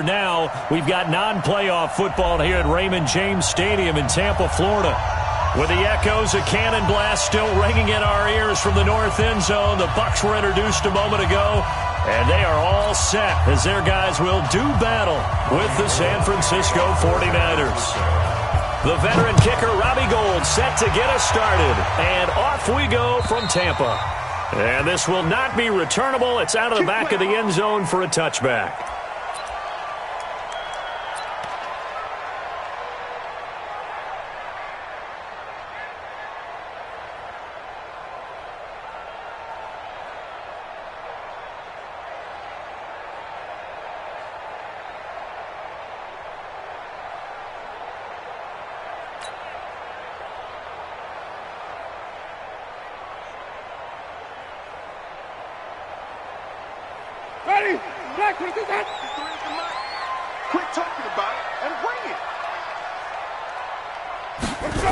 Now, we've got non-playoff football here at Raymond James Stadium in Tampa, Florida. With the echoes of cannon blast still ringing in our ears from the north end zone, the Bucs were introduced a moment ago, and they are all set as their guys will do battle with the San Francisco 49ers. The veteran kicker, Robbie Gould, set to get us started, and off we go from Tampa. And this will not be returnable. It's out of the back of the end zone for a touchback. Ready? Black, what is that? Quit talking about it and bring it. Let's go.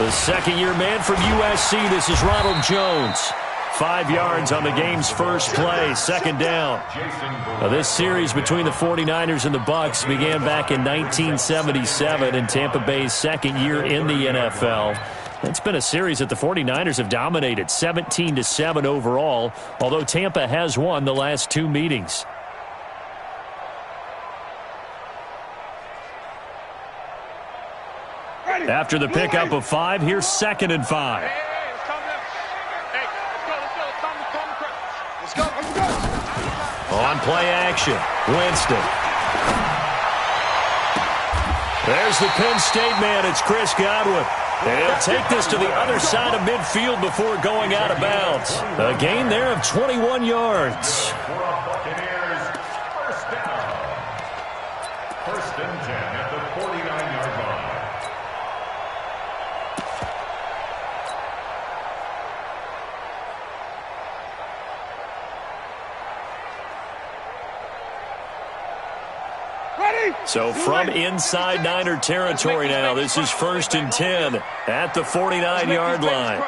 The second-year man from USC, this is Ronald Jones. 5 yards on the game's first play, second down. Now, this series between the 49ers and the Bucs began back in 1977 in Tampa Bay's second year in the NFL. It's been a series that the 49ers have dominated, 17-7 overall, although Tampa has won the last 2 meetings. After the pickup of 5, here's 2nd and 5. On play action, Winston. There's the Penn State man, it's Chris Godwin. And he'll take this to the other side of midfield before going out of bounds. A gain there of 21 yards. First and 10 at the 49-yard line. So from inside Niner territory now, this is 1st and 10 at the 49-yard line.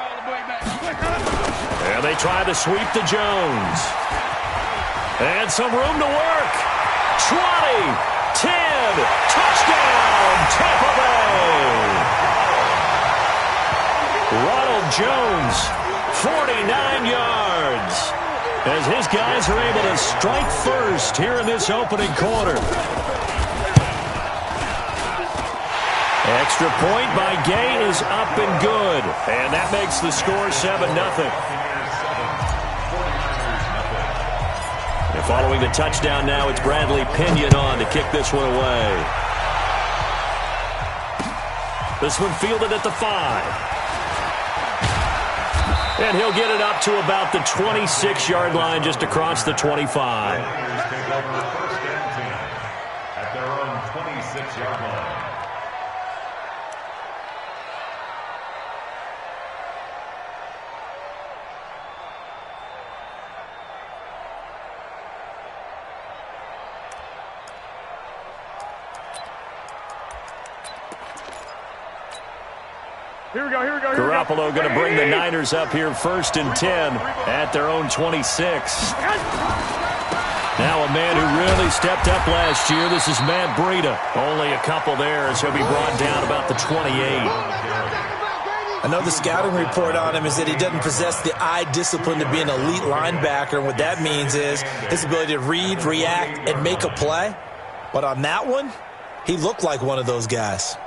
And they try to sweep to Jones. And some room to work. 20, 10, touchdown, Tampa Bay. Ronald Jones, 49 yards. As his guys are able to strike first here in this opening quarter. Extra point by Gay is up and good. And that makes the score 7-0. And following the touchdown now, it's Bradley Pinion on to kick this one away. This one fielded at the 5. And he'll get it up to about the 26-yard line just across the 25. First and 10 at their own 26-yard line. Here we go. Garoppolo going to bring the Niners up here 1st and 10 at their own 26. Now a man who really stepped up last year. This is Matt Breida. Only a couple there as he'll be brought down about the 28. I know the scouting report on him is that he doesn't possess the eye discipline to be an elite linebacker. And what that means is his ability to read, react, and make a play. But on that one, he looked like one of those guys.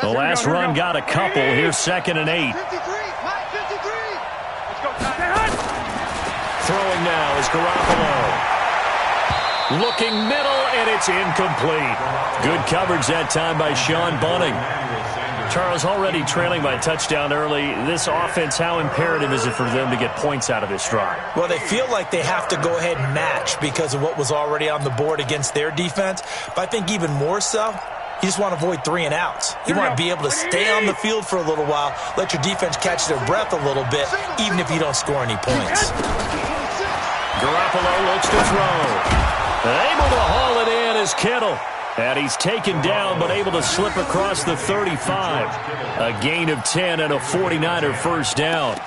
The last run got a couple. Here's 2nd and 8. Throwing now is Garoppolo. Looking middle, and it's incomplete. Good coverage that time by Sean Bunting. Charles, already trailing by touchdown early. This offense, how imperative is it for them to get points out of this drive? Well, they feel like they have to go ahead and match because of what was already on the board against their defense. But I think even more so, you just want to avoid 3 and outs. You want to be able to stay on the field for a little while, let your defense catch their breath a little bit, even if you don't score any points. Garoppolo looks to throw. Able to haul it in is Kittle. And he's taken down but able to slip across the 35. A gain of 10 and a 49er first down.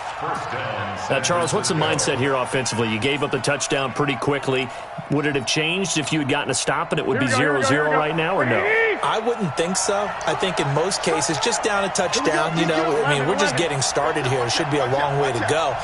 Now, Charles, what's the mindset here offensively? You gave up the touchdown pretty quickly. Would it have changed if you had gotten a stop and it would be 0-0 right now, or no? I wouldn't think so. I think in most cases, just down a touchdown, you know, I mean, we're just getting started here. It should be a long way to go.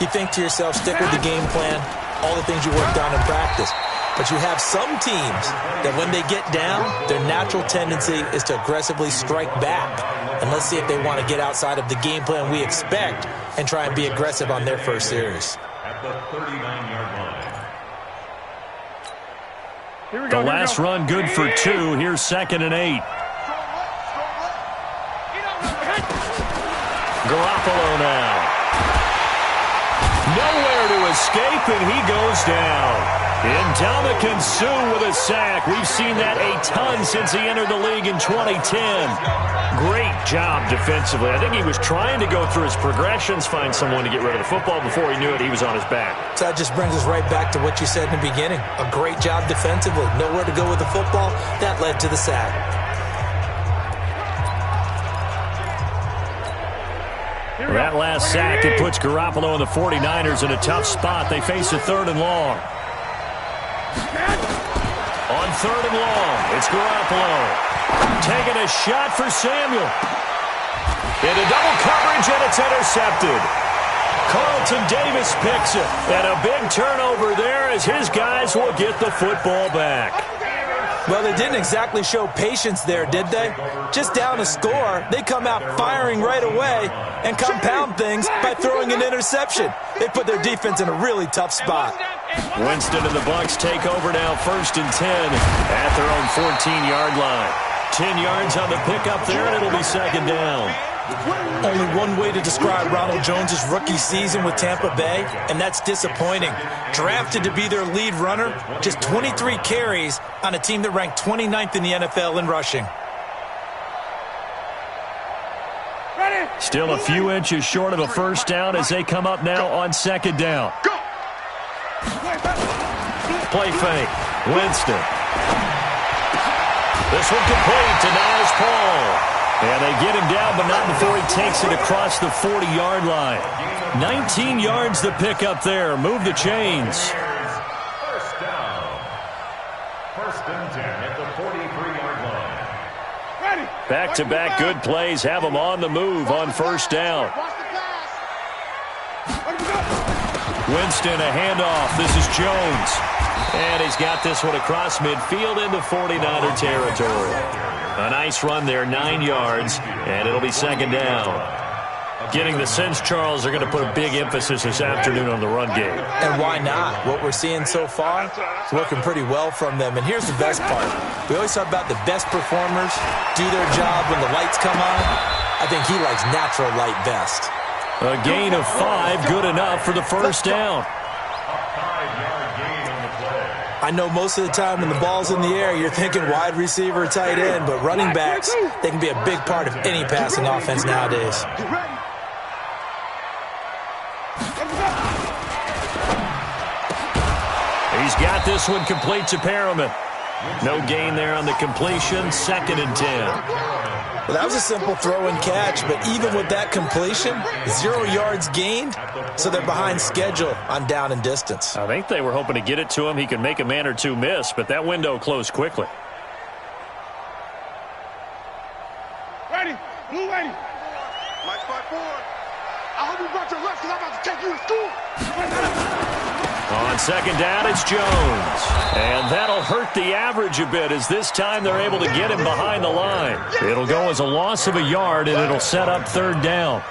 You think to yourself, stick with the game plan, all the things you worked on in practice. But you have some teams that when they get down, their natural tendency is to aggressively strike back. And let's see if they want to get outside of the game plan we expect and try and be aggressive on their first series. At the 39-yard line. The last run good for 2. Here's 2nd and 8. Garoppolo now. Nowhere to escape, and he goes down. Ndamukong Suh with a sack. We've seen that a ton since he entered the league in 2010. Great job defensively. I think he was trying to go through his progressions, find someone to get rid of the football. Before he knew it, he was on his back. So that just brings us right back to what you said in the beginning. A great job defensively. Nowhere to go with the football. That led to the sack. That last sack, it puts Garoppolo and the 49ers in a tough spot. They face a 3rd and long. On 3rd and long, it's Garoppolo. Taking a shot for Samuel. Into double coverage, and it's intercepted. Carlton Davis picks it. And a big turnover there as his guys will get the football back. Well, they didn't exactly show patience there, did they? Just down a score, they come out firing right away and compound things by throwing an interception. They put their defense in a really tough spot. Winston and the Bucs take over now, 1st and 10 at their own 14-yard line. 10 yards on the pickup there, and it'll be 2nd down. Only one way to describe Ronald Jones' rookie season with Tampa Bay, and that's disappointing. Drafted to be their lead runner, just 23 carries on a team that ranked 29th in the NFL in rushing. Still a few inches short of a first down as they come up now on 2nd down. Play fake. Winston. This one complete to Niles Paul. And they get him down, but not before he takes it across the 40-yard line. 19 yards the pickup there. Move the chains. First down. 1st and 10 at the 43-yard line. Back-to-back good plays have them on the move on 1st down. Winston, a handoff. This is Jones. And he's got this one across midfield into 49er territory. A nice run there, 9 yards, and it'll be 2nd down. Getting the sense, Charles, they're going to put a big emphasis this afternoon on the run game. And why not? What we're seeing so far is working pretty well from them. And here's the best part. We always talk about the best performers do their job when the lights come on. I think he likes natural light best. A gain of 5, good enough for the first down. A 5-yard gain on the play. I know most of the time when the ball's in the air, you're thinking wide receiver, tight end, but running backs, they can be a big part of any passing offense nowadays. He's got this one complete to Perriman. No gain there on the completion, 2nd and 10. Well, that was a simple throw and catch, but even with that completion, 0 yards gained, so they're behind schedule on down and distance. I think they were hoping to get it to him. He could make a man or two miss, but that window closed quickly. Ready, blue ready. Match fight forward. I hope you brought your left because I'm about to take you to school. On 2nd down, it's Jones. And that'll hurt the average a bit as this time they're able to get him behind the line. It'll go as a loss of a yard, and it'll set up 3rd down.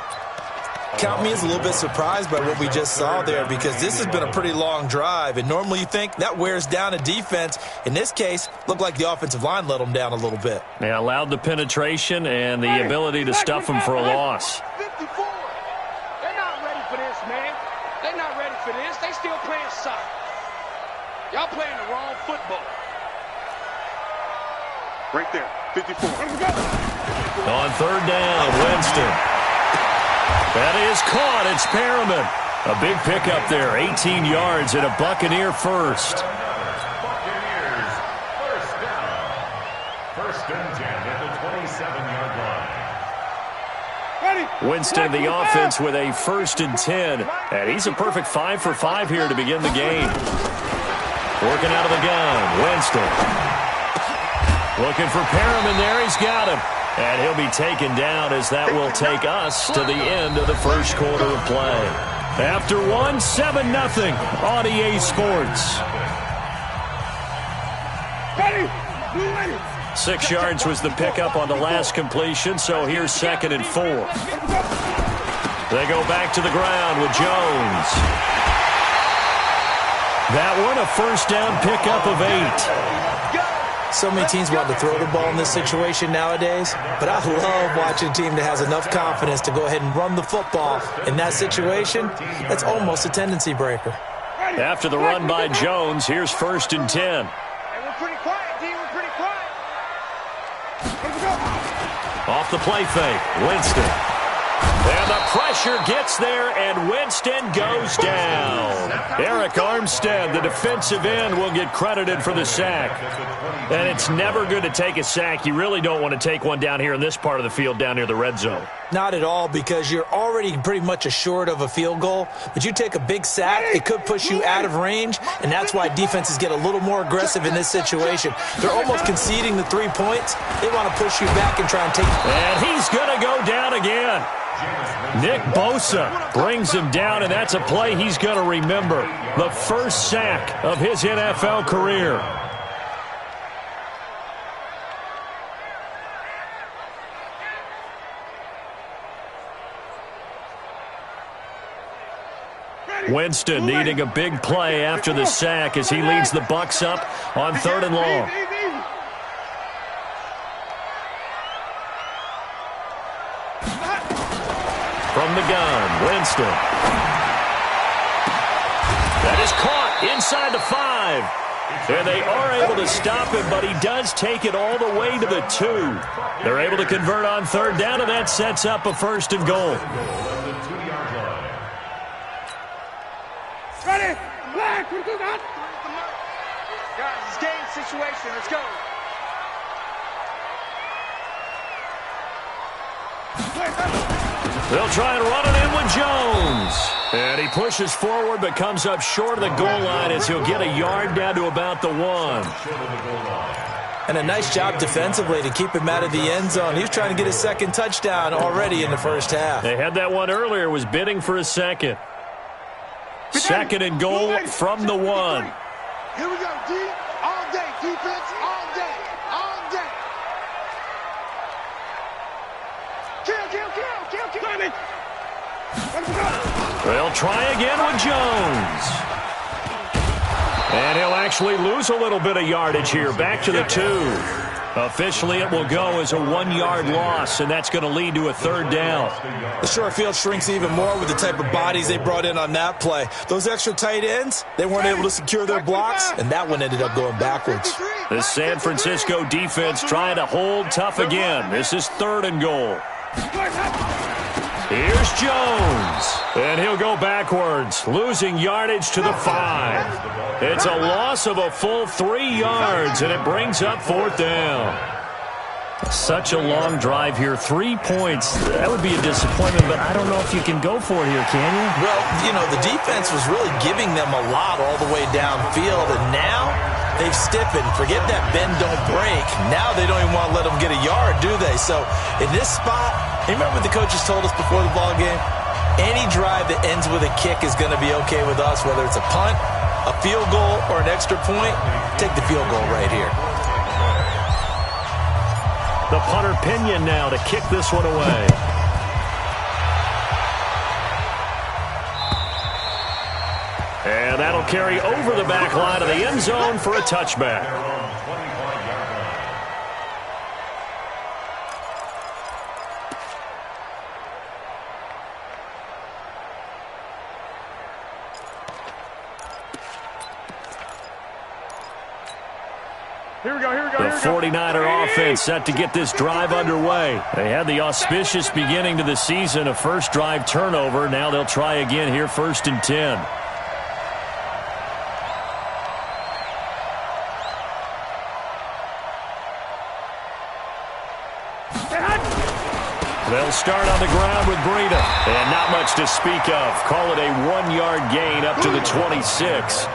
Count me as a little bit surprised by what we just saw there because this has been a pretty long drive, and normally you think that wears down a defense. In this case, looked like the offensive line let them down a little bit. They allowed the penetration and the ability to stuff them for a loss. 54. They're not ready for this, man. They're not ready for this. They still playing soccer. Y'all playing the wrong football. Right there, 54. On 3rd down, Winston. That is caught. It's Perriman. A big pickup there, 18 yards and a Buccaneer first. Buccaneers, first down. and 10 at the 27-yard line. Winston, the offense, with a 1st and 10. And he's a perfect 5 for 5 here to begin the game. Working out of the gun, Winston. Looking for Perriman there. He's got him. And he'll be taken down as that will take us to the end of the first quarter of play. After one, 7-0 on EA Sports. 6 yards was the pickup on the last completion, so here's 2nd and 4. They go back to the ground with Jones. That one, a 1st down pickup of 8. So many teams want to throw the ball in this situation nowadays, but I love watching a team that has enough confidence to go ahead and run the football. In that situation, that's almost a tendency breaker. After the run by Jones, here's 1st and 10. We're pretty quiet, D. We're pretty quiet. Off the play fake, Winston. And the pressure gets there, and Winston goes down. Eric Armstead, the defensive end, will get credited for the sack. And it's never good to take a sack. You really don't want to take one down here in this part of the field down near the red zone. Not at all, because you're already pretty much assured of a field goal. But you take a big sack, it could push you out of range, and that's why defenses get a little more aggressive in this situation. They're almost conceding the 3 points. They want to push you back and try and take... And he's going to go down again. Nick Bosa brings him down, and that's a play he's going to remember. The first sack of his NFL career. Winston needing a big play after the sack as he leads the Bucs up on 3rd and long. From the gun, Winston. That is caught inside the 5. And they are able to stop him, but he does take it all the way to the 2. They're able to convert on 3rd down, and that sets up a 1st and goal. Ready? Black, what you got? Guys, it's game situation. Let's go. They'll try and run it in with Jones. And he pushes forward but comes up short of the goal line as he'll get a yard down to about the 1. And a nice job defensively to keep him out of the end zone. He was trying to get his 2nd touchdown already in the first half. They had that one earlier, was bidding for a 2nd. 2nd and goal from the 1. Here we go, D. All day, defense, all day, all day. Kill. They'll try again with Jones. And he'll actually lose a little bit of yardage here, back to the 2. Officially, it will go as a 1-yard loss, and that's going to lead to a 3rd down. The short field shrinks even more with the type of bodies they brought in on that play. Those extra tight ends, they weren't able to secure their blocks, and that one ended up going backwards. The San Francisco defense trying to hold tough again. This is 3rd and goal. Here's Jones, and he'll go backwards, losing yardage to the 5. It's a loss of a full 3 yards, and it brings up 4th down. Such a long drive here. 3 points. That would be a disappointment, but I don't know if you can go for it here, can you? Well, the defense was really giving them a lot all the way downfield, and now they've stiffened. Forget that bend, don't break. Now they don't even want to let them get a yard, do they? So in this spot, you remember what the coaches told us before the ball game? Any drive that ends with a kick is going to be okay with us, whether it's a punt, a field goal, or an extra point. Take the field goal right here. The punter Pinion now to kick this one away. And that'll carry over the back line of the end zone for a touchback. Here we go. The 49er offense set to get this drive underway. They had the auspicious beginning to the season, a first drive turnover. Now they'll try again here, 1st and 10. They'll start on the ground with Breida. And not much to speak of. Call it a 1-yard gain up to the 26.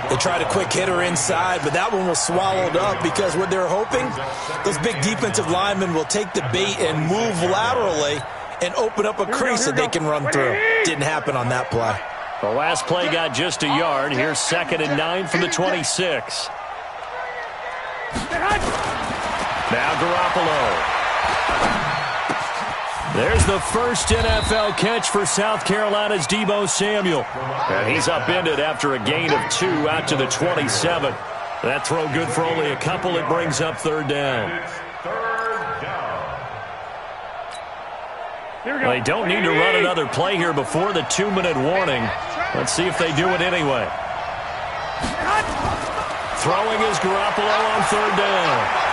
They tried a quick hitter inside, but that one was swallowed up because what they're hoping, those big defensive linemen will take the bait and move laterally and open up a crease that they can run through. Didn't happen on that play. The last play got just a yard. Here's 2nd and 9 from the 26. Now Garoppolo. There's the first NFL catch for South Carolina's Deebo Samuel. And he's upended after a gain of 2 out to the 27. That throw good for only a couple. It brings up 3rd down. They don't need to run another play here before the 2-minute warning. Let's see if they do it anyway. Throwing is Garoppolo on 3rd down.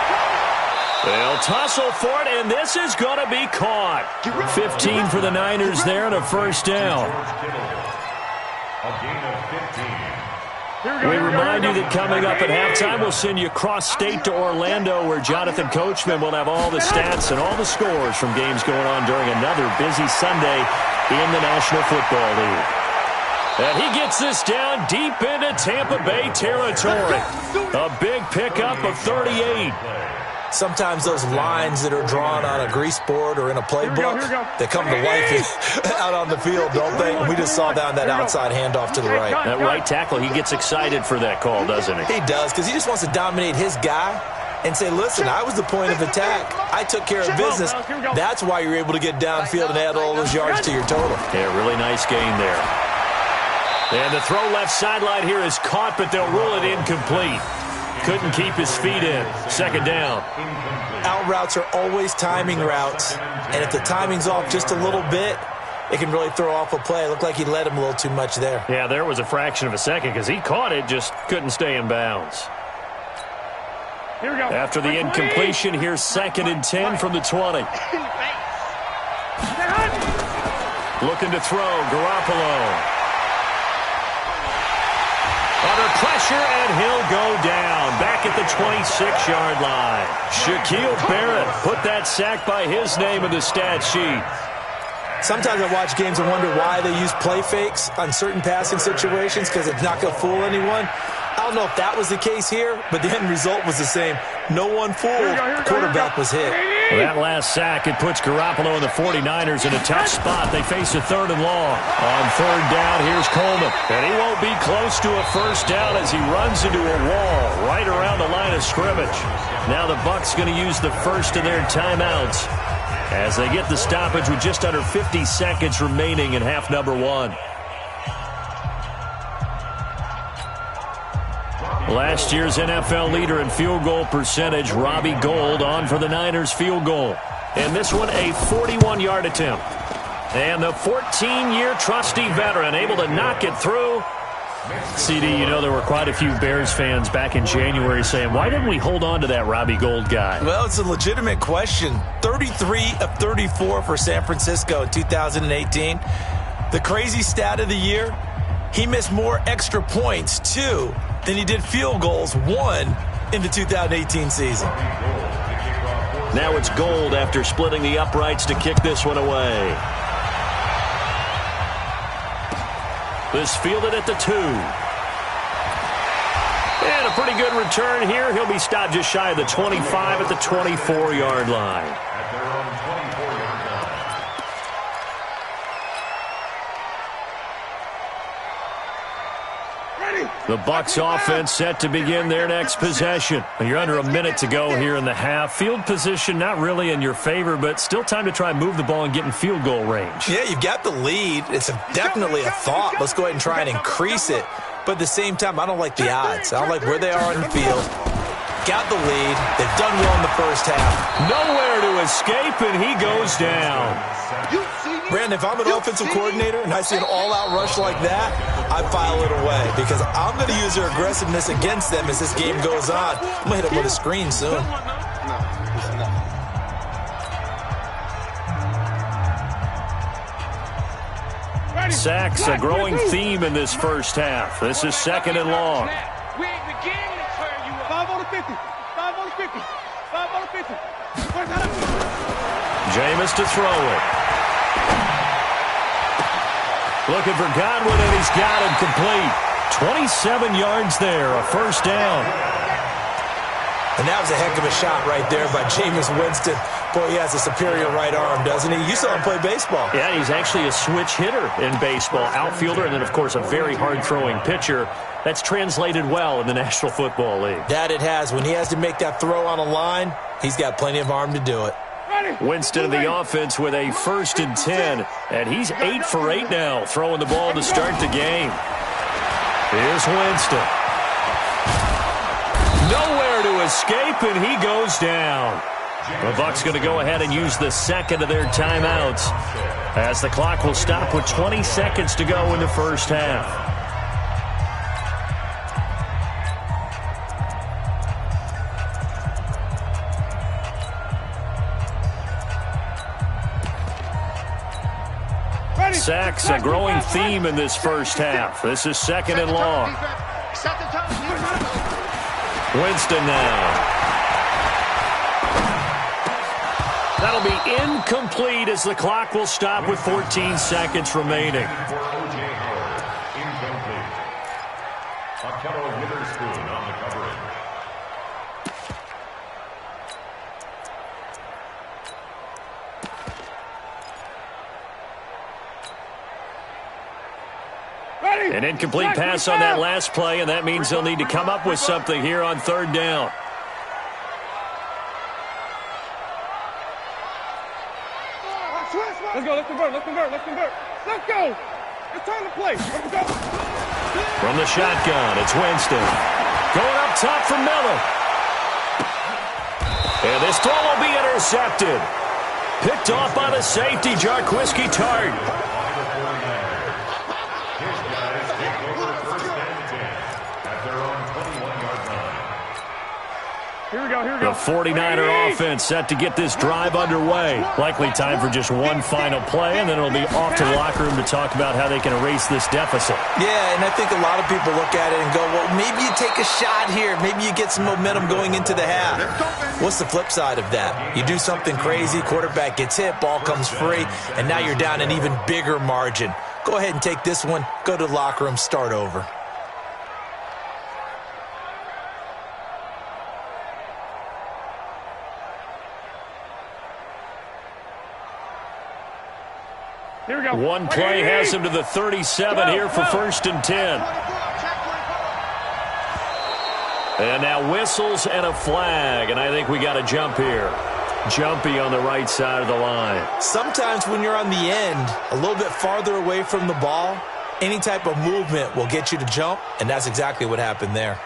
They'll tussle for it, and this is going to be caught. 15 for the Niners there and a 1st down. We remind you that coming up at halftime, we'll send you cross-state to Orlando, where Jonathan Coachman will have all the stats and all the scores from games going on during another busy Sunday in the National Football League. And he gets this down deep into Tampa Bay territory. A big pickup of 38. Sometimes those lines that are drawn on a grease board or in a playbook, they come to life out on the field, don't they? And we just saw down that outside handoff to the right. That right tackle, he gets excited for that call, doesn't he? He does, because he just wants to dominate his guy and say, listen, I was the point of attack. I took care of business. That's why you're able to get downfield and add all those yards to your total. Yeah, really nice gain there. And the throw left sideline here is caught, but they'll rule it incomplete. Couldn't keep his feet in. 2nd down. Out routes are always timing routes, and if the timing's off just a little bit, it can really throw off a play. It looked like he led him a little too much there. Yeah, there was a fraction of a second because he caught it, just couldn't stay in bounds. Here we go. After the incompletion, here's 2nd and 10 from the 20. Looking to throw, Garoppolo. Under pressure, and he'll go down. Back at the 26-yard line. Shaquille Barrett put that sack by his name in the stat sheet. Sometimes I watch games and wonder why they use play fakes on certain passing situations, because it's not going to fool anyone. I don't know if that was the case here, but the end result was the same. No one fooled. Quarterback was hit. Well, that last sack, it puts Garoppolo and the 49ers in a tough spot. They face a 3rd and long. On 3rd down, here's Coleman. And he won't be close to a 1st down as he runs into a wall right around the line of scrimmage. Now the Bucs going to use the first of their timeouts as they get the stoppage with just under 50 seconds remaining in half number 1. Last year's NFL leader in field goal percentage, Robbie Gould, on for the Niners field goal. And this one, a 41-yard attempt. And the 14-year trusty veteran able to knock it through. CD, you know there were quite a few Bears fans back in January saying, why didn't we hold on to that Robbie Gould guy? Well, it's a legitimate question. 33 of 34 for San Francisco in 2018. The crazy stat of the year, he missed more extra points, 2, than he did field goals, 1, in the 2018 season. Now it's Gould after splitting the uprights to kick this one away. This fielded at the 2. And a pretty good return here. He'll be stopped just shy of the 25 at the 24-yard line. The Bucs offense set to begin their next possession. You're under a minute to go here in the half. Field position not really in your favor, but still time to try and move the ball and get in field goal range. Yeah, you've got the lead. It's definitely a thought. Let's go ahead and try and increase it. But at the same time, I don't like the odds. I don't like where they are on the field. Got the lead. They've done well in the first half. Nowhere to escape, and he goes down. Brandon, if I'm an offensive coordinator and I see an all-out rush like that, I file it away because I'm going to use their aggressiveness against them as this game goes on. I'm going to hit them with a screen soon. Sacks, a growing theme in this first half. This is 2nd and long. We ain't beginning to turn you up. 5 on the 50. 5 on the 50. Jameis to throw it. Looking for Godwin, and he's got him complete. 27 yards there, a first down. And that was a heck of a shot right there by Jameis Winston. Boy, he has a superior right arm, doesn't he? You saw him play baseball. Yeah, he's actually a switch hitter in baseball. Outfielder, and then, of course, a very hard-throwing pitcher. That's translated well in the National Football League. That it has. When he has to make that throw on a line, he's got plenty of arm to do it. Winston of the offense with a 1st and 10. And he's 8 for 8 now, throwing the ball to start the game. Here's Winston. Nowhere to escape, and he goes down. The Bucs going to go ahead and use the second of their timeouts as the clock will stop with 20 seconds to go in the first half. Sacks, a growing theme in this first half. This is 2nd and long. Winston now. That'll be incomplete as the clock will stop with 14 seconds remaining. An incomplete pass on that last play, and that means they'll need to come up with something here on 3rd down. Let's go, let's convert, let's convert, let's convert. Let's go. It's time to play. Let's go. From the shotgun, it's Winston. Going up top for Miller. And this throw will be intercepted. Picked off by the safety, Jarquiski Tart. Here we go, here we go. The 49er offense set to get this drive underway. Likely time for just one final play, and then it'll be off to the locker room to talk about how they can erase this deficit. Yeah, and I think a lot of people look at it and go, well, maybe you take a shot here. Maybe you get some momentum going into the half. What's the flip side of that? You do something crazy, quarterback gets hit, ball comes free, and now you're down an even bigger margin. Go ahead and take this one, go to the locker room, start over. Here we go. One play has him to the 37 here for 1st and 10. And now whistles and a flag, and I think we got a jump here. Jumpy on the right side of the line. Sometimes when you're on the end, a little bit farther away from the ball, any type of movement will get you to jump, and that's exactly what happened there.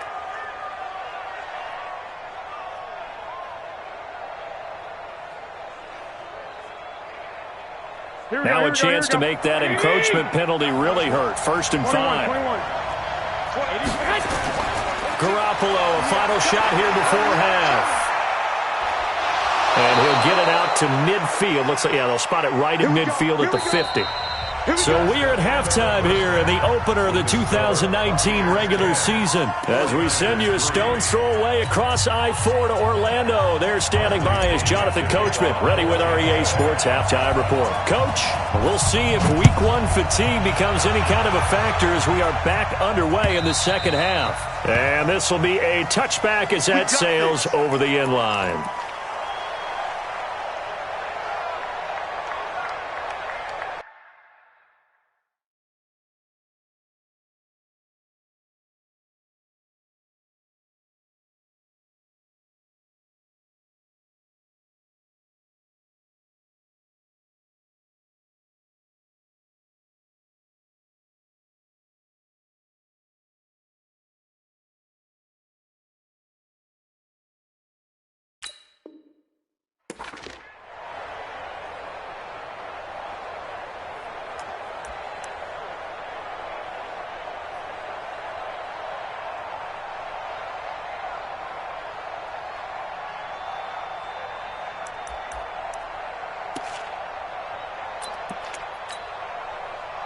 Now a chance to make that encroachment penalty really hurt. 1st and 5. Garoppolo, a final shot here before half. And he'll get it out to midfield. Looks like, yeah, they'll spot it right in midfield at the 50. So we are at halftime here in the opener of the 2019 regular season. As we send you a stone's throw away across I-4 to Orlando. There standing by is Jonathan Coachman, ready with our EA Sports Halftime Report. Coach, we'll see if Week 1 fatigue becomes any kind of a factor as we are back underway in the second half. And this will be a touchback as that sails over the end line.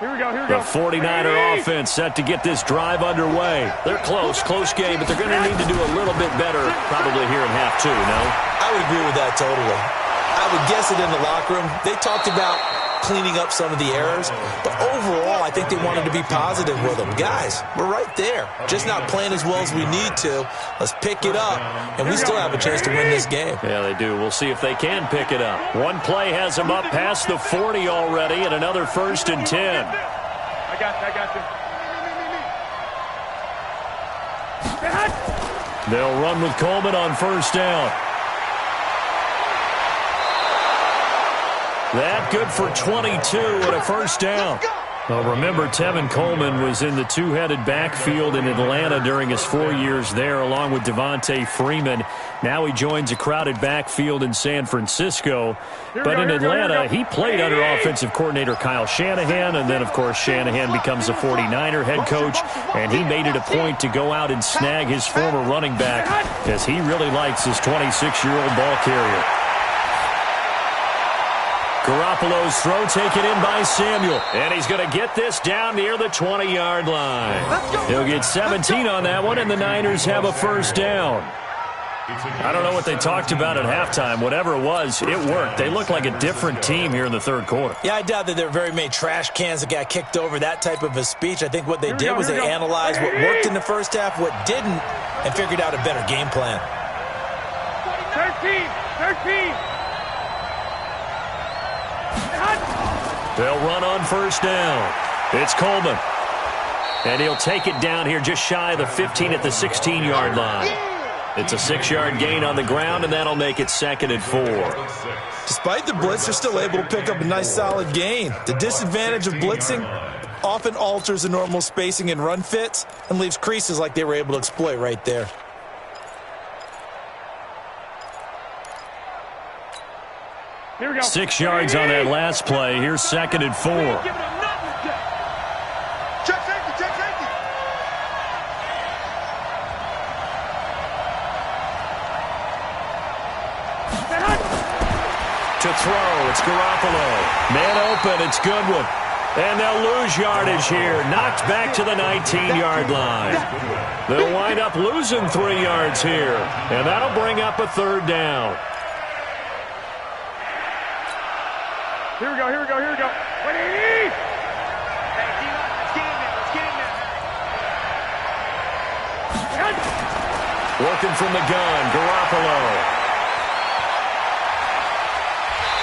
The 49er offense set to get this drive underway. They're close game, but they're going to need to do a little bit better probably here in half two, no? I would agree with that totally. I would guess it in the locker room. They talked about cleaning up some of the errors, but overall, I think they wanted to be positive with them. Guys, we're right there. Just not playing as well as we need to. Let's pick it up, and we still have a chance to win this game. Yeah, they do. We'll see if they can pick it up. One play has them up past the 40 already, and another 1st and 10. I got you. They'll run with Coleman on 1st down. That good for 22 and a 1st down. Well, remember, Tevin Coleman was in the two-headed backfield in Atlanta during his 4 years there, along with Devontae Freeman. Now he joins a crowded backfield in San Francisco. But in Atlanta, he played under offensive coordinator Kyle Shanahan, and then, of course, Shanahan becomes a 49er head coach, and he made it a point to go out and snag his former running back because he really likes his 26-year-old ball carrier. Garoppolo's throw taken in by Samuel. And he's going to get this down near the 20-yard line. He'll get 17 on that one, and the Niners have a 1st down. I don't know what they talked about at halftime. Whatever it was, it worked. They look like a different team here in the 3rd quarter. Yeah, I doubt that there were very many trash cans that got kicked over, that type of a speech. I think what they did was they analyzed what worked in the first half, what didn't, and figured out a better game plan. 13. They'll run on 1st down. It's Coleman. And he'll take it down here just shy of the 15 at the 16-yard line. It's a 6-yard gain on the ground, and that'll make it 2nd and 4. Despite the blitz, they're still able to pick up a nice solid gain. The disadvantage of blitzing often alters the normal spacing and run fits and leaves creases like they were able to exploit right there. Here we go. 6 yards on that last play. Here's 2nd and 4. Check safety. To throw, it's Garoppolo. Man open, it's Goodwin. And they'll lose yardage here. Knocked back to the 19-yard line. They'll wind up losing 3 yards here. And that'll bring up a 3rd down. Here we go. Wait, hey, let's get in there. Working from the gun, Garoppolo.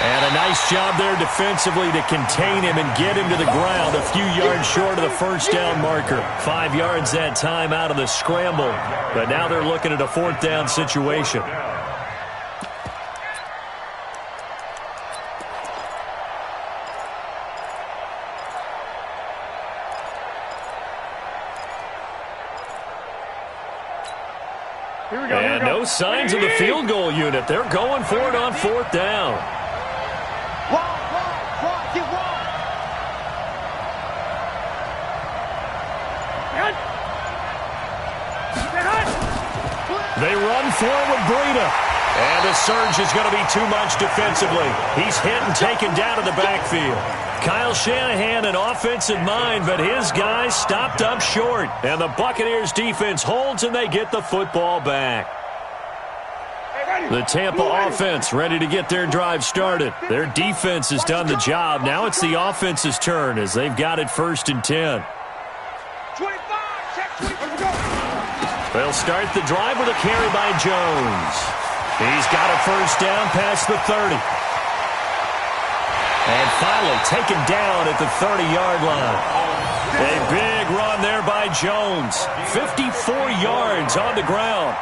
And a nice job there defensively to contain him and get him to the ground a few yards short of the 1st down marker. 5 yards that time out of the scramble. But now they're looking at a 4th down situation. And no signs of the field goal unit. They're going for it on 4th down. They run forward with Breida. And the surge is going to be too much defensively. He's hit and taken down to the backfield. Kyle Shanahan, an offensive mind, but his guys stopped up short. And the Buccaneers defense holds, and they get the football back. The Tampa offense ready to get their drive started. Their defense has done the job. Now it's the offense's turn as they've got it 1st and 10. 25. They'll start the drive with a carry by Jones. He's got a 1st down past the 30. And finally taken down at the 30-yard line. A big run there by Jones. 54 yards on the ground.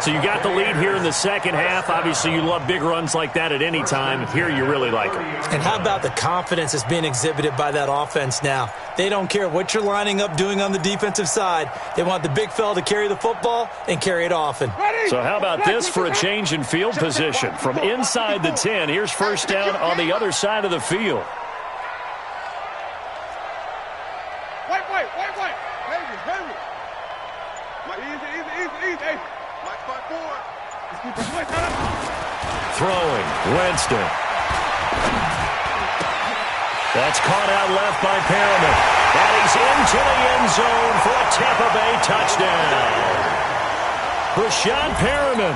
So you got the lead here in the 2nd half. Obviously, you love big runs like that at any time. Here, you really like them. And how about the confidence that's being exhibited by that offense now? They don't care what you're lining up doing on the defensive side. They want the big fella to carry the football and carry it often. So how about this for a change in field position? From inside the 10, here's 1st down on the other side of the field. Wait. Easy. Throwing, Winston. That's caught out left by Perriman. And he's into the end zone for a Tampa Bay touchdown. Brashad Perriman,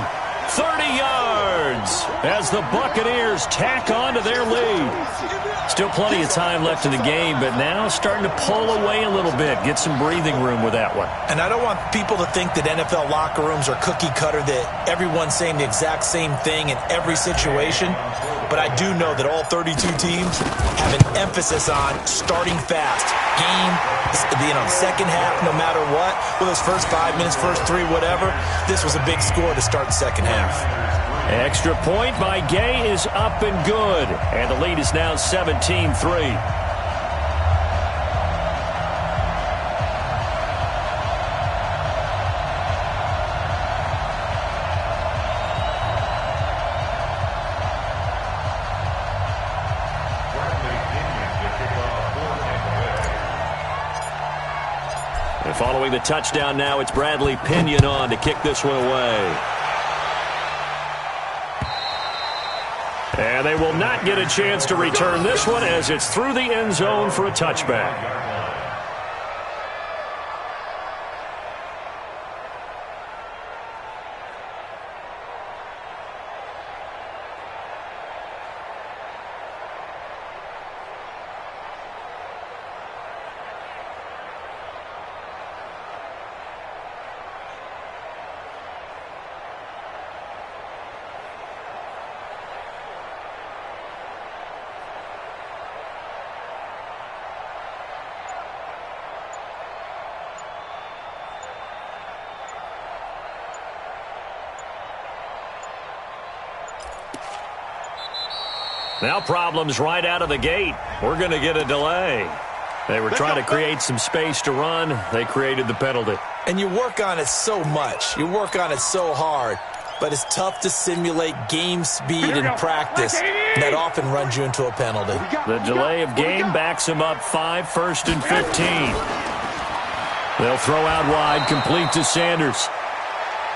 30 yards as the Buccaneers tack on to their lead. Still plenty of time left in the game, but now starting to pull away a little bit. Get some breathing room with that one. And I don't want people to think that NFL locker rooms are cookie cutter, that everyone's saying the exact same thing in every situation. But I do know that all 32 teams have an emphasis on starting fast. Game, second half, no matter what. Well, those first 5 minutes, first 3, whatever. This was a big score to start the second half. Extra point by Gay is up and good. And the lead is now 17-3. And following the touchdown now, it's Bradley Pinion on to kick this one away. And they will not get a chance to return this one as it's through the end zone for a touchback. Now problems right out of the gate. We're going to get a delay. They were trying to create some space to run. They created the penalty. And you work on it so much. You work on it so hard. But it's tough to simulate game speed in practice. And that often runs you into a penalty. The delay of game backs them up 5, 1st and 15. They'll throw out wide, complete to Sanders.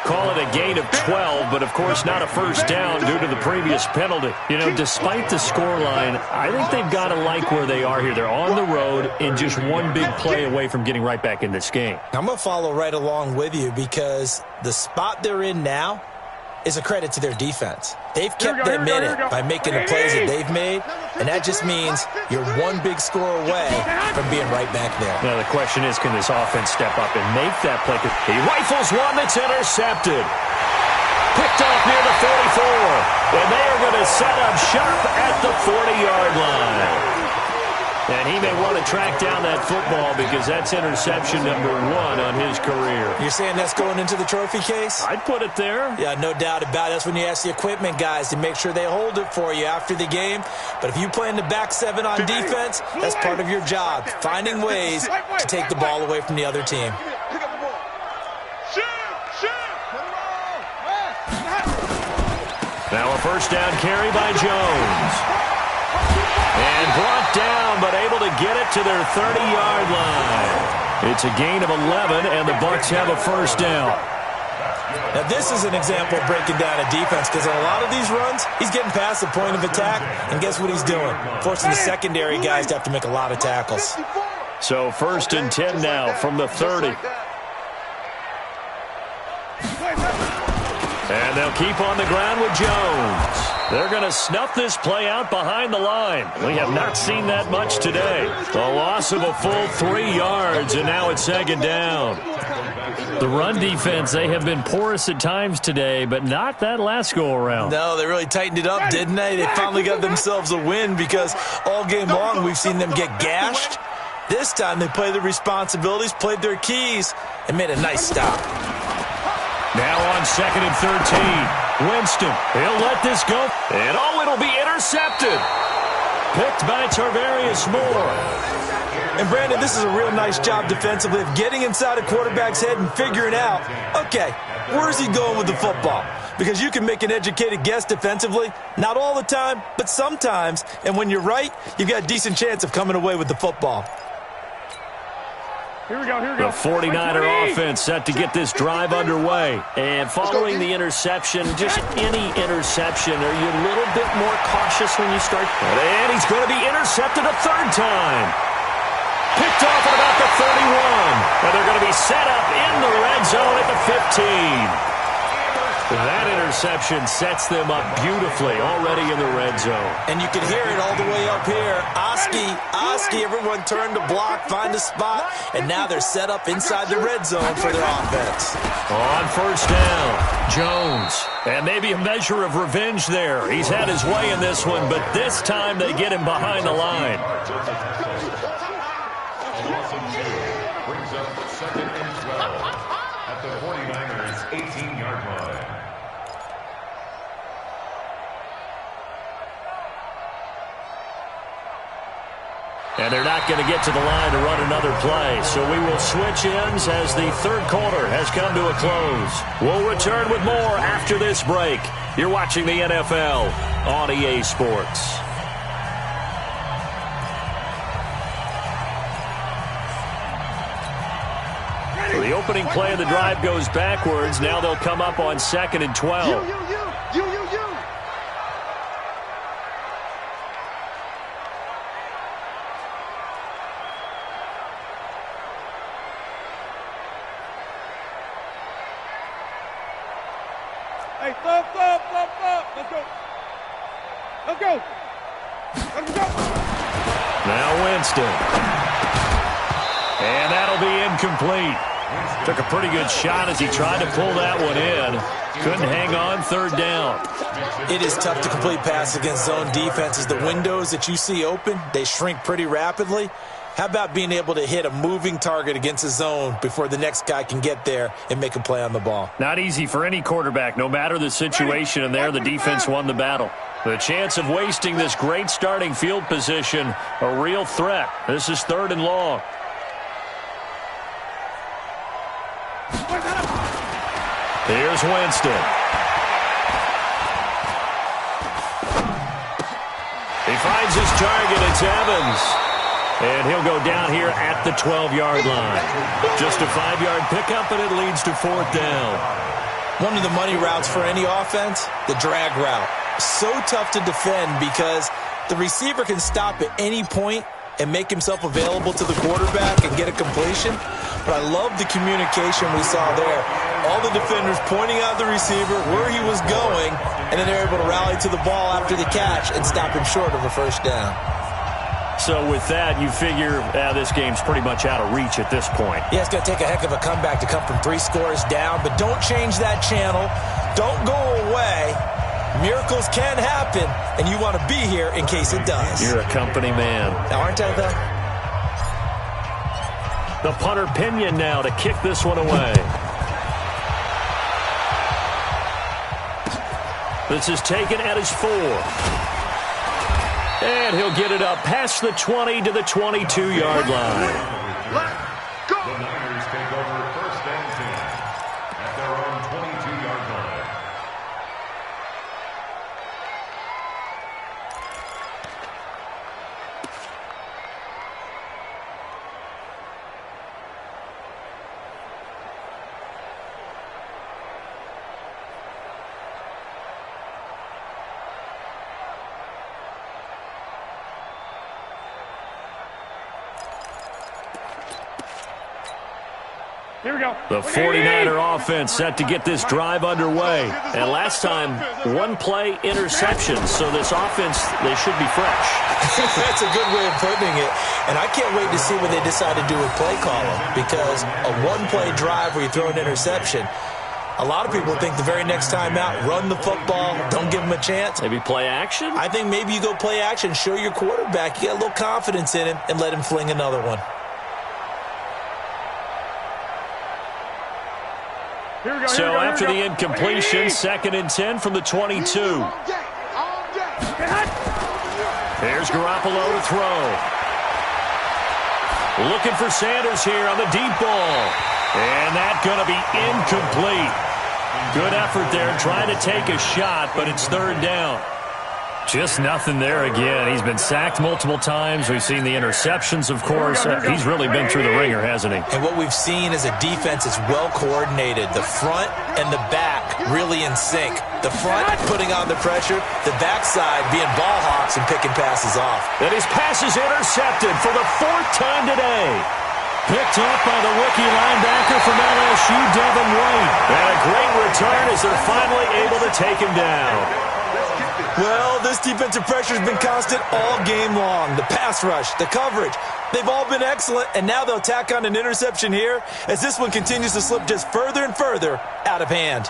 Call it a gain of 12, but of course not a first down due to the previous penalty. You know, despite the scoreline, I think they've got to like where they are here. They're on the road and just one big play away from getting right back in this game. I'm going to follow right along with you because the spot they're in now is a credit to their defense. They've kept them in it by making the plays that they've made, and that just means you're one big score away from being right back there. Now the question is, can this offense step up and make that play? He rifles one that's intercepted. Picked off near the 44, and they are going to set up shop at the 40-yard line. And he may want to track down that football because that's interception number 1 on his career. You're saying that's going into the trophy case? I'd put it there. Yeah, no doubt about it. That's when you ask the equipment guys to make sure they hold it for you after the game. But if you play in the back 7 on defense, that's part of your job, finding ways to take the ball away from the other team. Now a first down carry by Jones. And brought down, but able to get it to their 30-yard line. It's a gain of 11, and the Bucs have a first down. Now, this is an example of breaking down a defense because on a lot of these runs, he's getting past the point of attack, and guess what he's doing? Forcing the secondary guys to have to make a lot of tackles. So 1st and 10 now from the 30. And they'll keep on the ground with Jones. They're going to snuff this play out behind the line. We have not seen that much today. A loss of a full 3 yards, and now it's 2nd down. The run defense, they have been porous at times today, but not that last go-around. No, they really tightened it up, didn't they? They finally got themselves a win because all game long we've seen them get gashed. This time they played their responsibilities, played their keys, and made a nice stop. Now on 2nd and 13. Winston, he'll let this go. And it'll be intercepted. Picked by Tarvarius Moore. And Brandon, this is a real nice job defensively of getting inside a quarterback's head and figuring out, okay, where's he going with the football? Because you can make an educated guess defensively, not all the time, but sometimes. And when you're right, you've got a decent chance of coming away with the football. Here we go. The 49er offense set to get this drive underway. And following the interception, just any interception, are you a little bit more cautious when you start? And he's going to be intercepted a third time. Picked off at about the 31. And they're going to be set up in the red zone at the 15. That interception sets them up beautifully already in the red zone. And you can hear it all the way up here. Oski, everyone turned to block, find a spot, and now they're set up inside the red zone for their offense. On first down, Jones. And maybe a measure of revenge there. He's had his way in this one, but this time they get him behind the line. Brings up second and 12 at the 49ers' 18-yard line. And they're not going to get to the line to run another play. So we will switch ends as the third quarter has come to a close. We'll return with more after this break. You're watching the NFL on EA Sports. The opening play of the drive goes backwards. Now they'll come up on 2nd and 12. You. Hey, stop. Let's go. Now Winston. And that'll be incomplete. Took a pretty good shot as he tried to pull that one in. Couldn't hang on, third down. It is tough to complete passes against zone defenses. The windows that you see open, they shrink pretty rapidly. How about being able to hit a moving target against a zone before the next guy can get there and make a play on the ball? Not easy for any quarterback, no matter the situation, and there the defense won the battle. The chance of wasting this great starting field position, a real threat. This is 3rd and long. Here's Winston. He finds his target. It's Evans. And he'll go down here at the 12-yard line. Just a 5-yard pickup, and it leads to 4th down. One of the money routes for any offense, the drag route. So tough to defend because the receiver can stop at any point and make himself available to the quarterback and get a completion. But I love the communication we saw there. All the defenders pointing out the receiver, where he was going, and then they're able to rally to the ball after the catch and stop him short of a first down. So with that, you figure this game's pretty much out of reach at this point. Yeah, it's going to take a heck of a comeback to come from 3 scores down, but don't change that channel. Don't go away. Miracles can happen, and you want to be here in case it does. You're a company man. Aren't I, though? The punter Pinion now to kick this one away. This is taken at his 4. And he'll get it up past the 20 to the 22-yard line. The Niners take over 1st and 10 at their own 22-yard line. Here we go. The 49er offense set to get this drive underway. And last time, 1 play interception. So this offense, they should be fresh. That's a good way of putting it. And I can't wait to see what they decide to do with play calling. Because a 1-play drive where you throw an interception, a lot of people think the very next time out, run the football, don't give them a chance. Maybe play action? I think maybe you go play action, show your quarterback, you get a little confidence in him, and let him fling another one. So after the incompletion, 2nd and 10 from the 22. Here's Garoppolo to throw. Looking for Sanders here on the deep ball. And that's going to be incomplete. Good effort there trying to take a shot, but it's 3rd down. Just nothing there again. He's been sacked multiple times. We've seen the interceptions, of course. He's really been through the ringer, hasn't he? And what we've seen is a defense that's well coordinated. The front and the back really in sync. The front putting on the pressure, the backside being ball hawks and picking passes off. And his pass is intercepted for the 4th time today. Picked up by the rookie linebacker from LSU, Devin White. And a great return as they're finally able to take him down. Well, this defensive pressure has been constant all game long. The pass rush, the coverage, they've all been excellent, and now they'll tack on an interception here as this one continues to slip just further and further out of hand.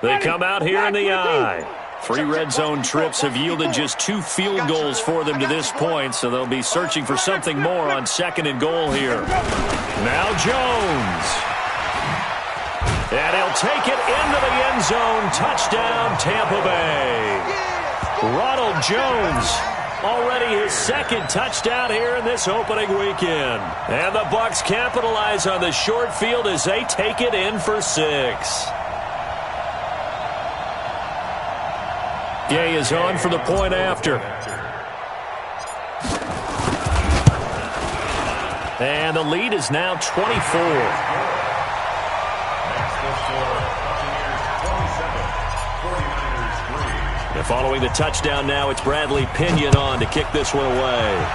They come out here in the eye. 3 red zone trips have yielded just 2 field goals for them to this point, so they'll be searching for something more on 2nd and goal here. Now Jones. And he'll take it into the end zone. Touchdown, Tampa Bay. Ronald Jones, already his 2nd touchdown here in this opening weekend. And the Bucs capitalize on the short field as they take it in for 6. Gay is on for the point after. And the lead is now 24. And following the touchdown now, it's Bradley Pinion on to kick this one away.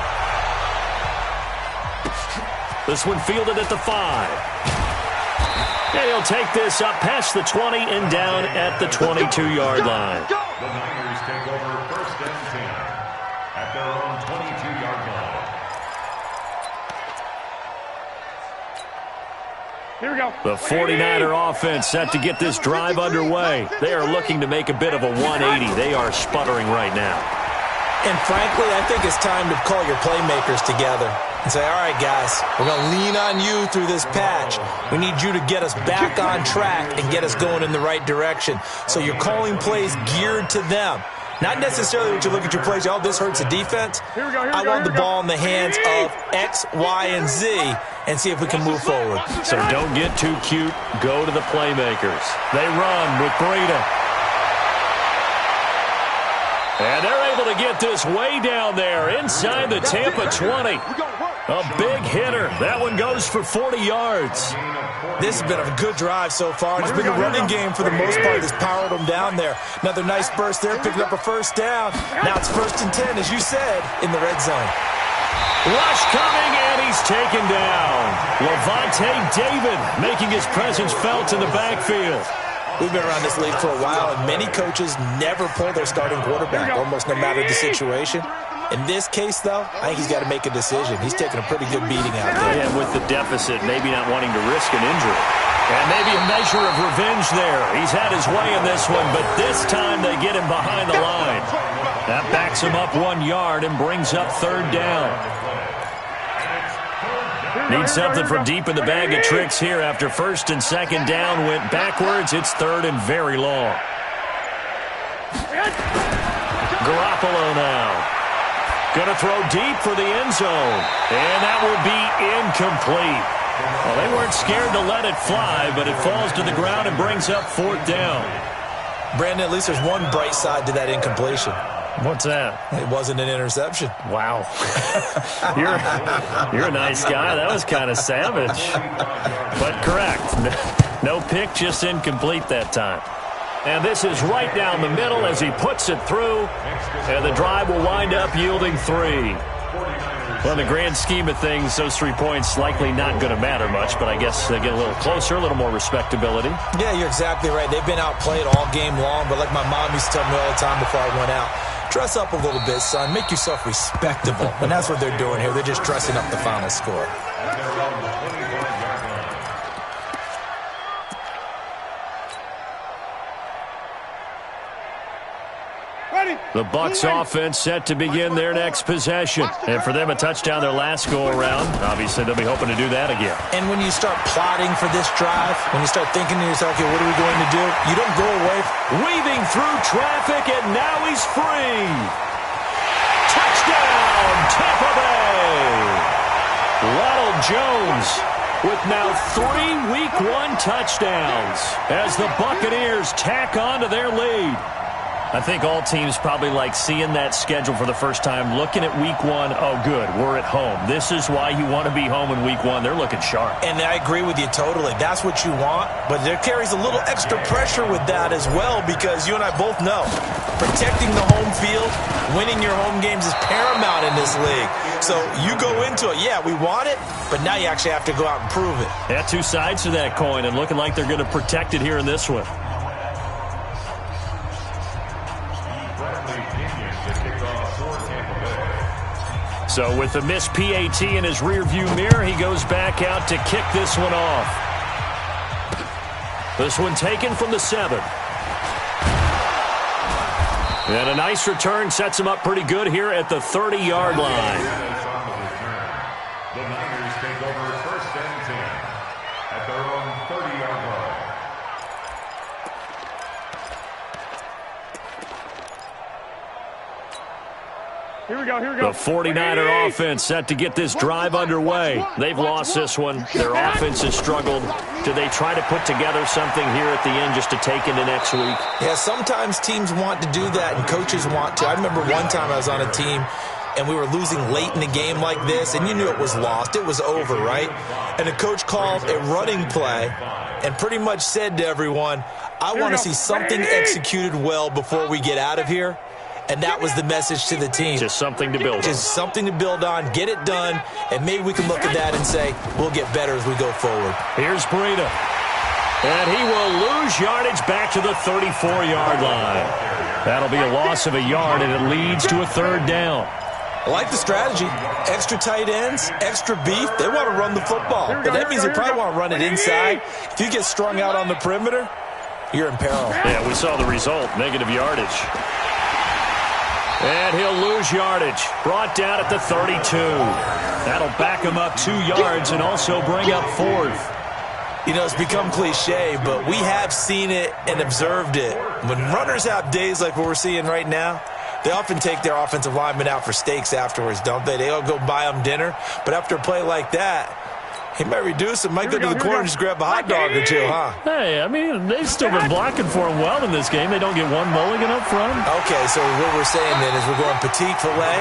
This one fielded at the 5. And he'll take this up past the 20 and down at the 22-yard line. The Niners take over 1st and 10 at their own 22-yard line. Here we go. The 49er offense set to get this drive underway. They are looking to make a bit of a 180. They are sputtering right now. And frankly, I think it's time to call your playmakers together and say, all right, guys, we're going to lean on you through this patch. We need you to get us back on track and get us going in the right direction. So you're calling plays geared to them. Not necessarily what you look at your plays, oh, this hurts the defense. I want the ball in the hands of X, Y, and Z and see if we can move forward. So don't get too cute. Go to the playmakers. They run with Breida. And they're able to get this way down there inside the Tampa 20. A big hitter. That one goes for 40 yards. This has been a good drive so far. It's been a running game for the most part that's powered them down there. Another nice burst there, picking up a 1st down. Now it's 1st and 10, as you said, in the red zone. Rush coming, and he's taken down. Levante David making his presence felt in the backfield. We've been around this league for a while, and many coaches never pull their starting quarterback, almost no matter the situation. In this case, though, I think he's got to make a decision. He's taking a pretty good beating out there. And with the deficit, maybe not wanting to risk an injury. And maybe a measure of revenge there. He's had his way in this one, but this time they get him behind the line. That backs him up 1 yard and brings up 3rd down. Need something from deep in the bag of tricks here after 1st and 2nd down went backwards. It's 3rd and very long. Garoppolo now. Going to throw deep for the end zone. And that will be incomplete. Well, they weren't scared to let it fly, but it falls to the ground and brings up 4th down. Brandon, at least there's one bright side to that incompletion. What's that? It wasn't an interception. Wow. You're a nice guy. That was kind of savage. But correct. No pick, just incomplete that time. And this is right down the middle as he puts it through. And the drive will wind up yielding 3. Well, in the grand scheme of things, those 3 points likely not going to matter much, but I guess they get a little closer, a little more respectability. Yeah, you're exactly right. They've been outplayed all game long, but like my mom used to tell me all the time before I went out, dress up a little bit, son. Make yourself respectable. And that's what they're doing here. They're just dressing up the final score. The Bucs offense set to begin their next possession. And for them, a touchdown their last go-around. Obviously, they'll be hoping to do that again. And when you start plotting for this drive, when you start thinking to yourself, okay, what are we going to do? You don't go away. Weaving through traffic, and now he's free. Touchdown, Tampa Bay. Ronald Jones with now 3 Week 1 touchdowns as the Buccaneers tack on to their lead. I think all teams probably like seeing that schedule for the first time, looking at Week 1. Oh, good, we're at home. This is why you want to be home in Week 1. They're looking sharp. And I agree with you totally. That's what you want, but there carries a little extra pressure with that as well because you and I both know protecting the home field, winning your home games is paramount in this league. So you go into it, yeah, we want it, but now you actually have to go out and prove it. Yeah, 2 sides to that coin, and looking like they're going to protect it here in this one. So with the missed PAT in his rearview mirror, he goes back out to kick this one off. This one taken from the 7. And a nice return sets him up pretty good here at the 30-yard line. The Niners take over 1st and 10 at their own 30-yard line. Here we go, here we go. The 49er offense set to get this drive underway. They've lost this one. Their offense has struggled. Do they try to put together something here at the end just to take into next week? Yeah, sometimes teams want to do that and coaches want to. I remember one time I was on a team and we were losing late in the game like this, and you knew it was lost. It was over, right? And the coach called a running play and pretty much said to everyone, I want to see something executed well before we get out of here. And that was the message to the team. Just something to build on. Just something to build on, get it done, and maybe we can look at that and say, we'll get better as we go forward. Here's Breida. And he will lose yardage back to the 34-yard line. That'll be a loss of a yard, and it leads to a 3rd down. I like the strategy. Extra tight ends, extra beef. They want to run the football. But that means they probably want to run it inside. If you get strung out on the perimeter, you're in peril. Yeah, we saw the result, negative yardage. And he'll lose yardage. Brought down at the 32. That'll back him up 2 yards and also bring up 4th. You know, it's become cliche, but we have seen it and observed it. When runners have days like what we're seeing right now, they often take their offensive linemen out for steaks afterwards, don't they? They all go buy them dinner. But after a play like that, he might reduce it, might go to the corner and just grab a hot dog or two, huh? Hey, I mean, they've still been blocking for him well in this game. They don't get one mulligan up front. Okay, so what we're saying then is we're going petite filet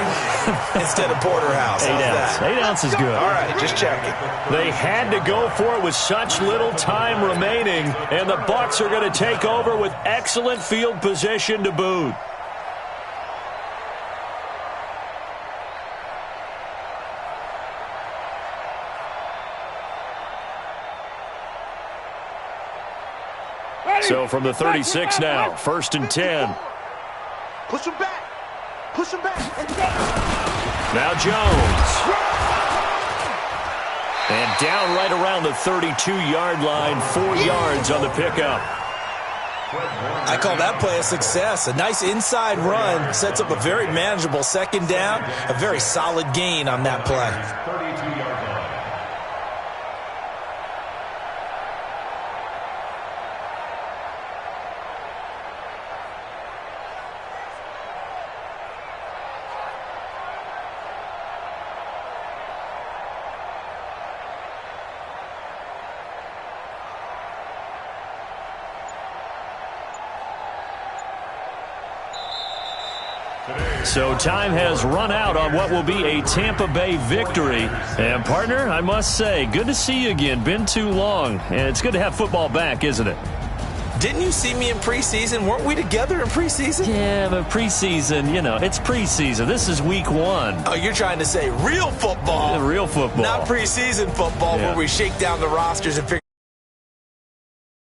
instead of porterhouse. 8 ounce. 8 ounce is good. All right, just checking. They had to go for it with such little time remaining, and the Bucs are going to take over with excellent field position to boot. So from the 36 now, 1st and 10. Push him back. Push him back. Now Jones. And down right around the 32-yard line, 4 yards on the pickup. I call that play a success. A nice inside run sets up a very manageable 2nd down, a very solid gain on that play. 32-yard line. So time has run out on what will be a Tampa Bay victory. And, partner, I must say, good to see you again. Been too long. And it's good to have football back, isn't it? Didn't you see me in preseason? Weren't we together in preseason? Yeah, but preseason, it's preseason. This is week 1. Oh, you're trying to say real football. Real football. Not preseason football where we shake down the rosters and figure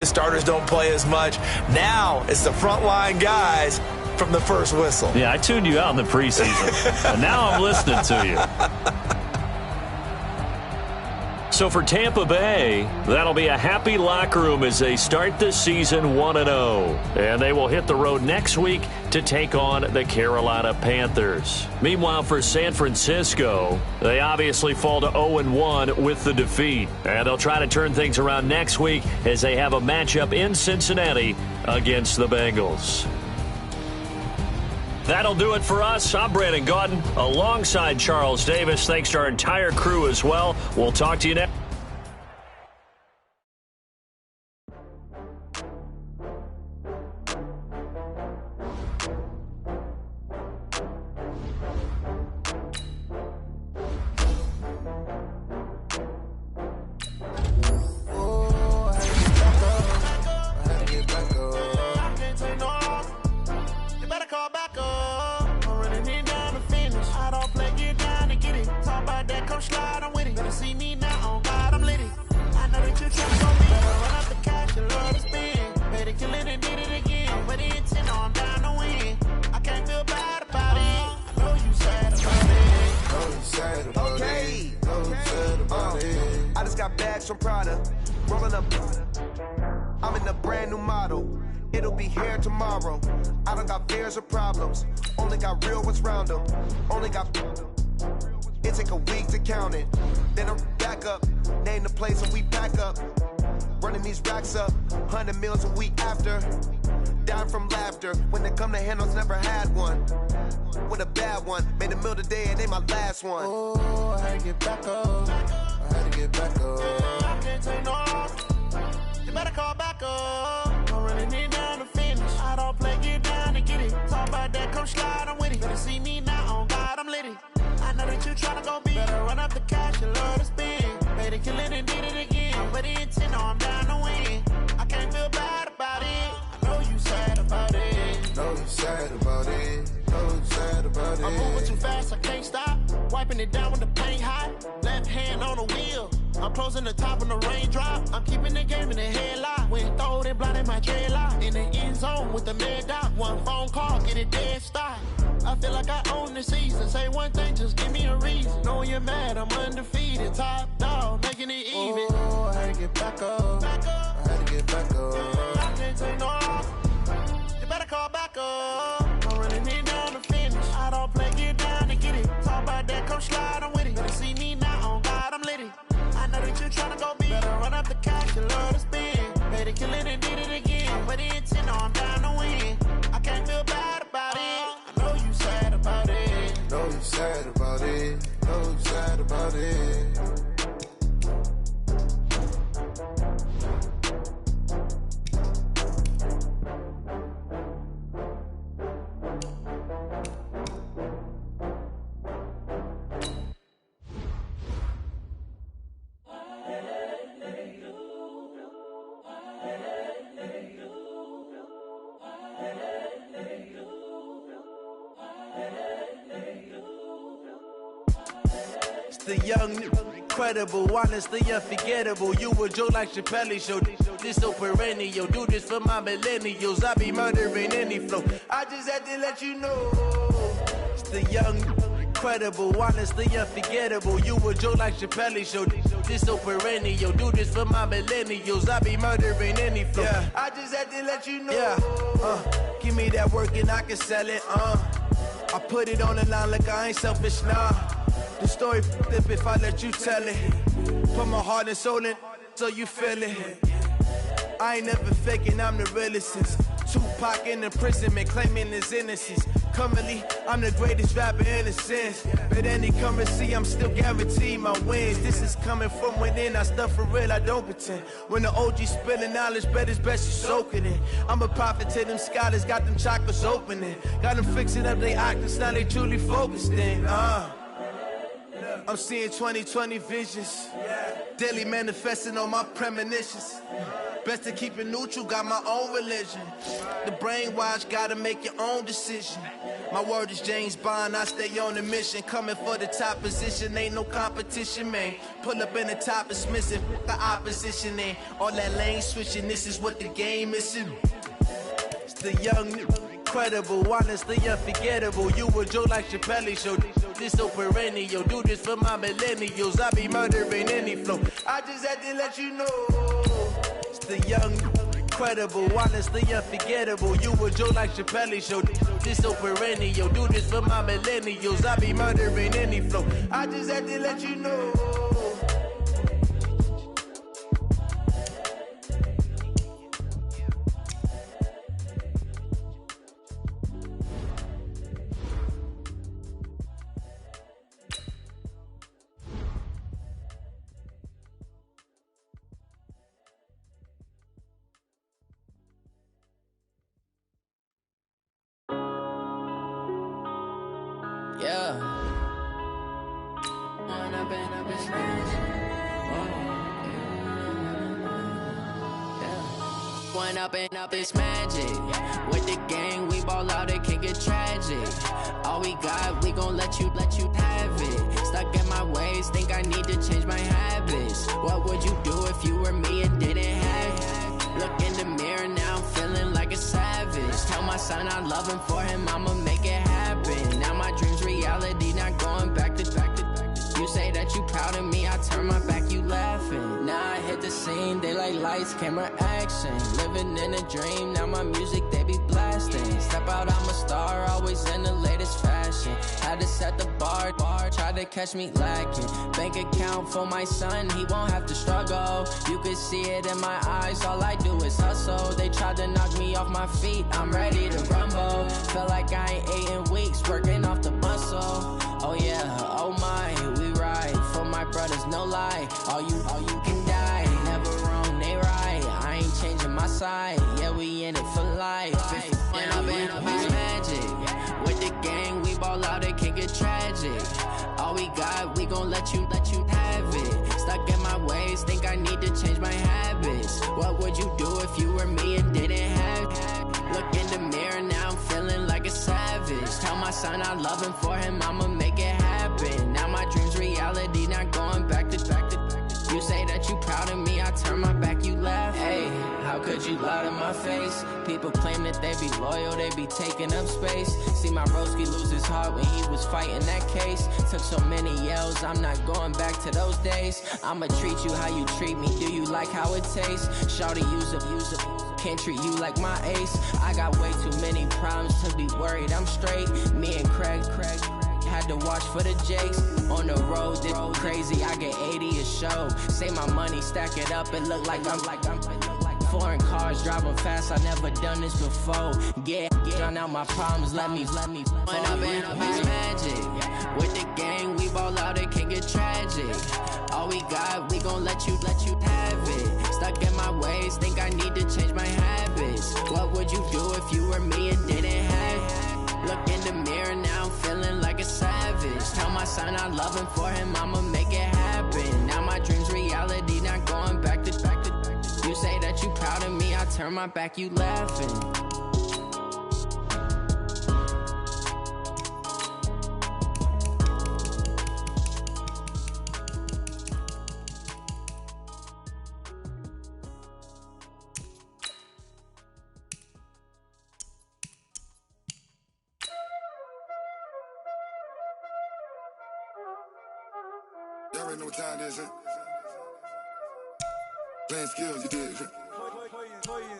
the starters don't play as much. Now it's the frontline guys from the first whistle. Yeah, I tuned you out in the preseason. And now I'm listening to you. So for Tampa Bay, that'll be a happy locker room as they start the season 1-0. And they will hit the road next week to take on the Carolina Panthers. Meanwhile, for San Francisco, they obviously fall to 0-1 with the defeat. And they'll try to turn things around next week as they have a matchup in Cincinnati against the Bengals. That'll do it for us. I'm Brandon Gaudin alongside Charles Davis. Thanks to our entire crew as well. We'll talk to you next. From Prada, rolling up. I'm in a brand new model. It'll be here tomorrow. I don't got fears or problems. Only got real ones round them. Only got. It take a week to count it. Then I'm back up. Name the place and we pack up. Running these racks up. 100 meals a week after. Down from laughter. When it come to handles, never had one. With a bad one. Made a meal today and ain't my last one. Oh, I had to get back up. I had to get back up. I can't take no off. You better call back up. I'm running it down to finish. I don't play, get down to get it. Talk about that, come slide, I'm with it. Better see me now, on God, I'm litty. I know that you tryna go big. Better run up the cash, you love to spend. Better kill it and did it again. I'm ready to know I'm down to win. I can't feel bad about it. I know you sad about it. Know you sad about it. Know you sad about it. I'm moving too fast, I can't stop. Wiping it down when the paint hot. Left hand on the wheel. I'm closing the top when the raindrop. I'm keeping the game in the headlock. When throwed and blinded my dreadlock. In the end zone with the mad dot. One phone call, get it dead stop. I feel like I own the season. Say one thing, just give me a reason. Knowing you're mad, I'm undefeated. Top dog, making it even. Oh, I had to get back up. I had to get back up. I can't take no off. You better call back up. I'm running it down to finish. I don't play, get down to get it. Talk about that, come slide, I'm with it. Better see me now, on God, I'm litty. I know that you're tryna go big. Better run up the cash, you love to spend. Better kill it and did it again. I'm ready to know I'm down to win. I can't feel bad about it. I know you sad about it. Know you sad about it. Know you sad about it. The young, incredible, honestly unforgettable. You a joke like Chappelle show. This so perennial. Do this for my millennials. I be murdering any flow. I just had to let you know. It's the young, incredible, honestly unforgettable. You a joke like Chappelle show. This so perennial. Do this for my millennials. I be murdering any flow. Yeah. I just had to let you know. Yeah. Give me that work and I can sell it. I put it on the line like I ain't selfish, nah. The story flip if I let you tell it. Put my heart and soul in so you feel it. I ain't never faking, I'm the realest since Tupac in imprisonment, claiming his innocence. Currently, I'm the greatest rapper in a sense. But any currency, I'm still guaranteed my wins. This is coming from within, I stuff for real, I don't pretend. When the OG spilling knowledge, bet it's best you soak it in. I'm a prophet to them scholars, got them chakras opening. Got them fixing up their octaves, now they truly focused in. I'm seeing 2020 visions. Daily manifesting on my premonitions. Best to keep it neutral, got my own religion. The brainwash, gotta make your own decision. My word is James Bond, I stay on the mission. Coming for the top position, ain't no competition, man. Pull up in the top, it's missing, the opposition, and all that lane switching, this is what the game is. It's the young, incredible, honestly unforgettable. You a joke like Chappelle show. This so perennial, do this for my millennials. I be murdering any flow. I just had to let you know. It's the young, incredible, honestly unforgettable. You a joke like Chappelle show. This so perennial, do this for my millennials. I be murdering any flow. I just had to let you know. Up this magic. With the gang, we ball out, it can get tragic. All we got, we gon' let you have it. Stuck in my ways, think I need to change my habits. What would you do if you were me and didn't have it? Look in the mirror now, I'm feeling like a savage. Tell my son I love him, for him I'ma make it happen. Now my dream's reality, not going back to. You say that you proud of me, I turn my back, you laughing. Now I hit the scene, they like lights, camera, action. Living in a dream, now my music, they be blasting. Step out, I'm a star, always in the latest fashion. Had to set the bar, try to catch me lacking. Bank account for my son, he won't have to struggle. You can see it in my eyes, all I do is hustle. They tried to knock me off my feet, I'm ready to rumble. Felt like I ain't ate in weeks, working off the muscle. Oh yeah, oh my, we ride for my brothers, no lie. All you can die, never wrong, they right. I ain't changing my side, yeah, we in it for life. When I've been up, it's magic. With the gang, we ball out, it can get tragic. All we got, we gon' let you have it. Stuck in my ways, think I need to change my habits. What would you do if you were me and didn't have it? Look in the mirror, now I'm feeling like a savage. Tell my son I love him, for him I'ma make it happen. Now my dream's reality, not going back to. You say that you proud of me, I turn my back, you laugh. Hey, how could you lie to my face? People claim that they be loyal, they be taking up space. See my broski lose his heart when he was fighting that case. Took so many yells, I'm not going back to those days. I'ma treat you how you treat me, do you like how it tastes? Shawty, use up, can't treat you like my ace. I got way too many problems to be worried, I'm straight. Me and Craig had to watch for the Jakes. On the road, this crazy, I get 80 a show. Say my money, stack it up, it look like I'm foreign cars, driving fast, I never done this before. Get drown out my problems, let me. When I've been up, it's magic. With the gang, we ball out, it can get tragic. All we got, we gon' let you have it. Stuck in my ways, think I need to change my habits. What would you do if you were me and didn't have it? Look in the mirror, now I'm feeling like a savage. Tell my son I love him, for him I'ma make it happen. Now my dream's reality, not going back to. You say that you proud of me, I turn my back, you laughing. Y'all already know what time it is, huh? Playing skills, you did.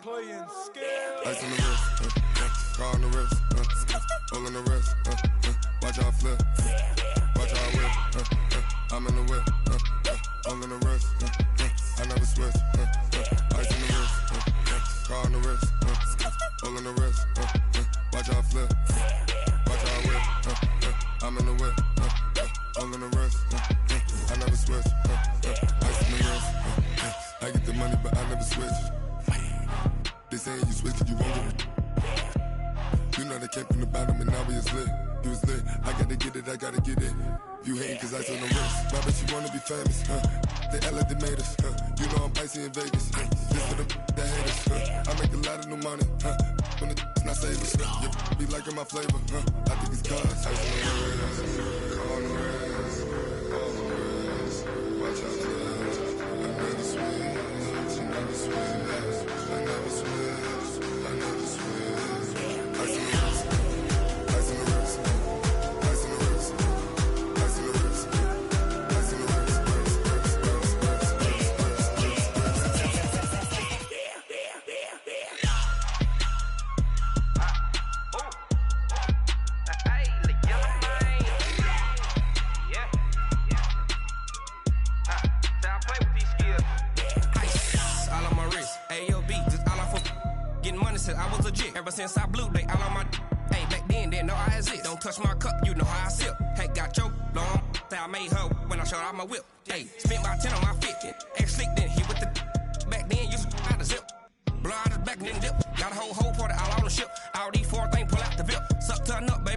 Playing skills. Ice on the wrist, car on the wrist, all on the wrist, watch out flip, watch out whip, I'm in the whip, all on the wrist, I never switch, ice on the wrist, car on the wrist, all on the wrist, watch out flip, watch out whip, I'm in the whip, all on the wrist, I never switch, ice on the wrist, I get the money but I never switch. They saying you switch it, you won't get it. You know they came from the bottom and now we is lit. You was lit, I gotta get it, I gotta get it. You hating cause I on the wrist. My bitch, you wanna be famous, huh? they act like they made us. You know I'm icy in Vegas. This for the that hate us. I make a lot of new money. When it's not savers. You be liking my flavor. I think it's God's. On the rest. Watch out, I never switch. I never switch. I never switch. I never switch. Ice in the wrist. Ice in the wrist. Ice in the wrist. Ice in the wrist. Ice in the wrist. I was legit. Ever since I blew, they all on my hey, back then, didn't know I exist. Don't touch my cup, you know how I sip. Hey, got choked, long. Say I made her when I showed out my whip. Hey, spent my 10 on my 50. Ex-slick, then hit with the back then, used to out the zip. Blow out his back, then dip. Got a whole party all on the ship. All these four things pull out the VIP. Suck to a nut, baby.